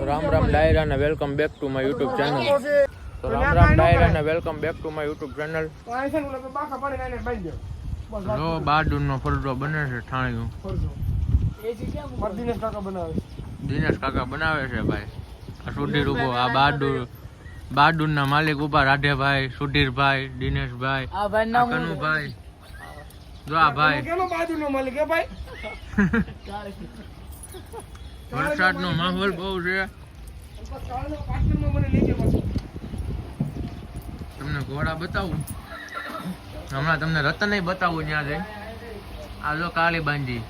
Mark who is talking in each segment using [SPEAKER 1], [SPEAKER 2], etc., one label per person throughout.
[SPEAKER 1] રામ રામ ડાયરા ને welcome back to my YouTube channel. તો રામ રામ ડાયરા ને welcome back to my YouTube channel. જો બારડુન નો ફરજો બને છે ઠાણ્યું. દિનેશ કાકા બનાવે છે ભાઈ. આ સુધીર ઉભો, આ બારડુન ના માલિક ઉભા, રાધેભાઈ, સુધીરભાઈ, દિનેશભાઈ, કનુભાઈ. જો આ ભાઈ વરસાદ નો માહોલ બહુ છે. તમને ઘોડા બતાવું હમણાં, તમને રતન બતાવું ત્યાં જઈ. આ જો કાળી બાંધી,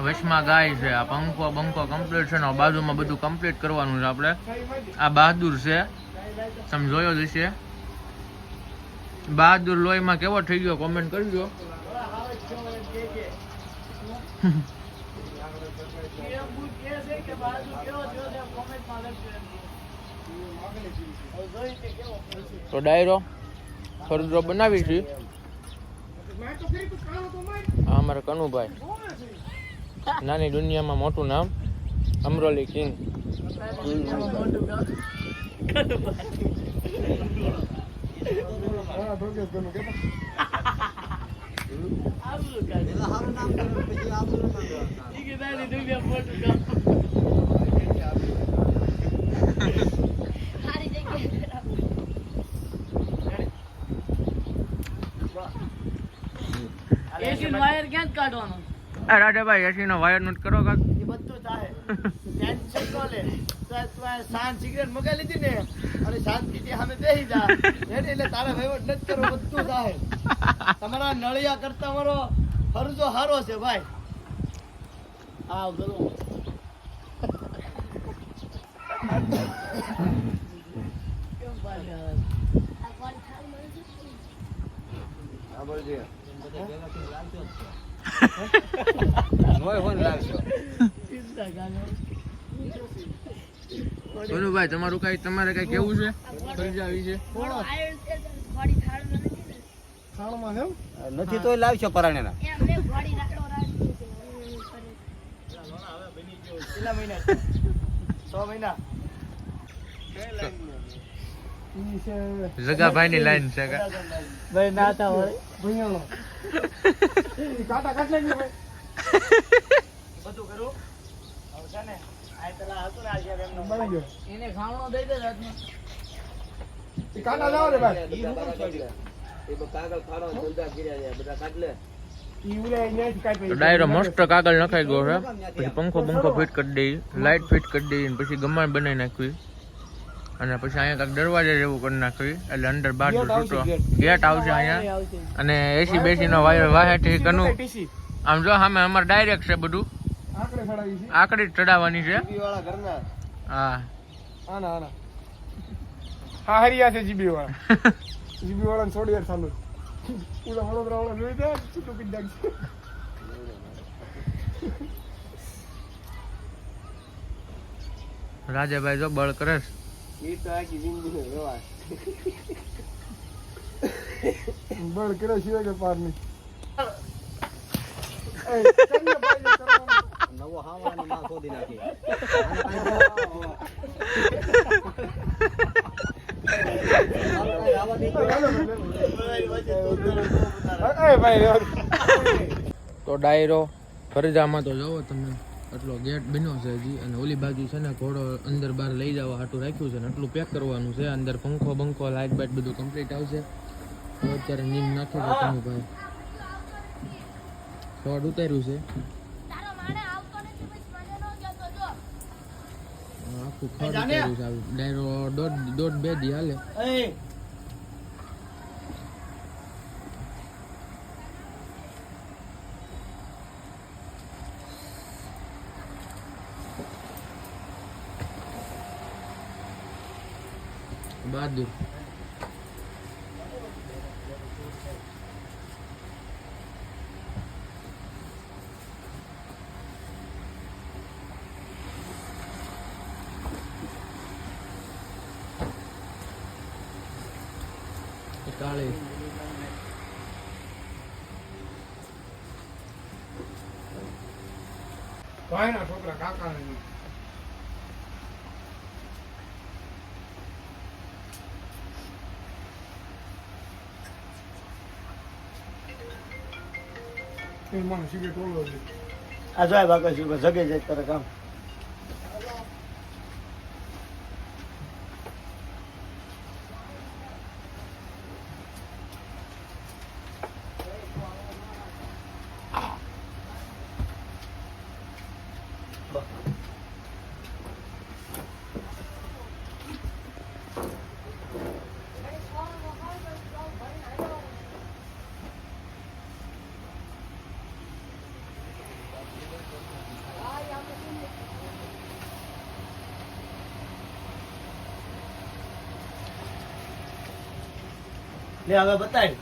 [SPEAKER 1] વચમાં ગાય છે. આ પંખો બંખો કમ્પ્લીટ છે ને બાજુમાં બધું કમ્પ્લીટ કરવાનું છે આપણે. આ બહાદુર છે, તમે જોયો જ હશે. બહાદુર લોહીમાં કેવો થઈ ગયો કોમેન્ટ કરજો. તો ડાયરો ફરજો બનાવી છે. અમારા કનુભાઈ, નાની દુનિયામાં મોટું નામ, અમરોલી કિંગ. રાજાભાઈ એસી નો વાયર નોટ કરો કાક.
[SPEAKER 2] સિગરેટ મગાઈ લીધી ને અને શાંતિથી સામે બેસી જા એટલે તારે વહીવટ નથી કરો, બધું થાય. તમારા નળિયા કરતા મારો ફરજો સારો છે ભાઈ. હા કરો.
[SPEAKER 1] ભાઈ તમારું કઈ, તમારે કઈ કેવું છે ફરજા વિશે?
[SPEAKER 2] નથી તો લાવશો પરાણે ના. કેટલા મહિના? 6 મહિના.
[SPEAKER 1] જગાભાઈ ની લાઈન છે
[SPEAKER 2] ભાઈ નાતા હોય ભણ્યાનો કાટા કાટ લેજો ભાઈ. બધું કરું હવે છે ને આ પેલા હતું ને આજે એમનો બની ગયો એને ખાણો દઈ દે રાતનો. એ કાટા લાવો રે ભાઈ. ઈ હું છોડી એ કાગળ ખાણો ધંધા કર્યા છે બધા કાટ લે. ઈ ઉલે અહીંયા કાઈ પે
[SPEAKER 1] ડાયરો મસ્ત કાગળ નખાઈ ગયો છે. પછી પંખો બંખો ફિટ કરી દઈ, લાઈટ ફિટ કરી દઈ, પછી ગમાણ બનાવી નાખવી. અને પછી અહીંયા કાંઈક દરવાજા જેવું કરી નાખવી એટલે અંદર બાર છૂટો ગેટ આવશે અહીંયા. અને એસી બેસી નો વાયર વાહેથી કનું આમ જો સામે અમારે ડાયરેક્ટ છે બધું. આકડી ચડાવવાની છે. હા
[SPEAKER 2] હા હરિયા છે જીબી વાળા. જીબી વાળા છોડી યાર સાલું ઉલા વડોદરા વાળા જોઈ દે છૂટું પી નાખશે.
[SPEAKER 1] રાજાભાઈ જો બળ કરે છે.
[SPEAKER 2] એ તો આખી જિંદગી વ્યવહાર બળ કરે સિવાય કે પાર નહીં. નવો હાવાની માં શોધી નાખી.
[SPEAKER 1] તો ડાયરો ફરજામાં તો જોવો તમે, એટલો ગેટ બન્યો છે હજી. અને ઓલી બાજુ છે ને ઘોડો અંદર બહાર લઈ જવા હાટું રાખ્યું છે ને એટલું પેક કરવાનું છે. અંદર પંખો બંખો લાઇટ બાઇટ બધું કમ્પ્લીટ આવશે. તો અત્યારે નીમ નાખી દો તમે ભાઈ. શોર્ટ ઉતાર્યું છે આખું ખડ ઉતાર્યું છે. ડાયરો દોઢ 2 દી હાલે. બહાદુર કાળી
[SPEAKER 2] ભાઈના છોકરા કાકા ને આ જાય બાકા જગે જાય તારે કામ લે હવે બતાય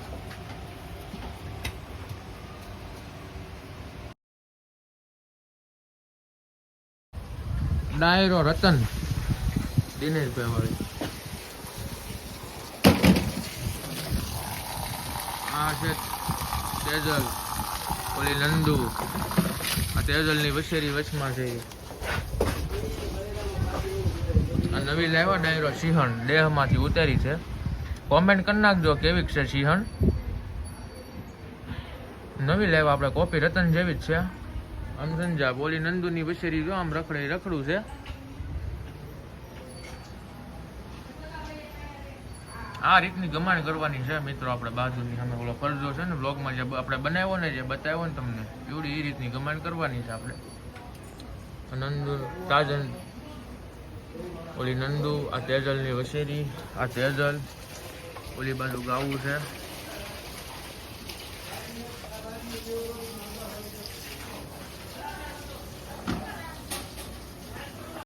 [SPEAKER 1] ડાયરો રતન દિનેશભાઈ વાળી આ છે તેજલ ઓલી નંદુ આ તેજલની વછેરી વચમાં છે આ નવી લાવ્યા ડાયરો સિંહણ દેહમાંથી ઉતારી છે કોમેન્ટ કરી નાખજો કેવી છે સિંહણ નવી લાવ્યા આપણે કોપી રતન જેવી જ છે આમ સમજા બોલી નંદુની વછેરી જો આમ રખડું છે આ રીતની ગમાણ કરવાની છે મિત્રો આપણે બાજુની સામે ઓલો ફરજો છે ને બ્લોગમાં જે આપણે બનાવ્યો ને જે બતાવ્યો ને તમને એવડી એ રીતની ગમાણ કરવાની છે આપણે નંદુ તાજલ ઓલી નંદુ આ તેજલની વછેરી આ તેજલ ઓલી બાજુ ગાવું છે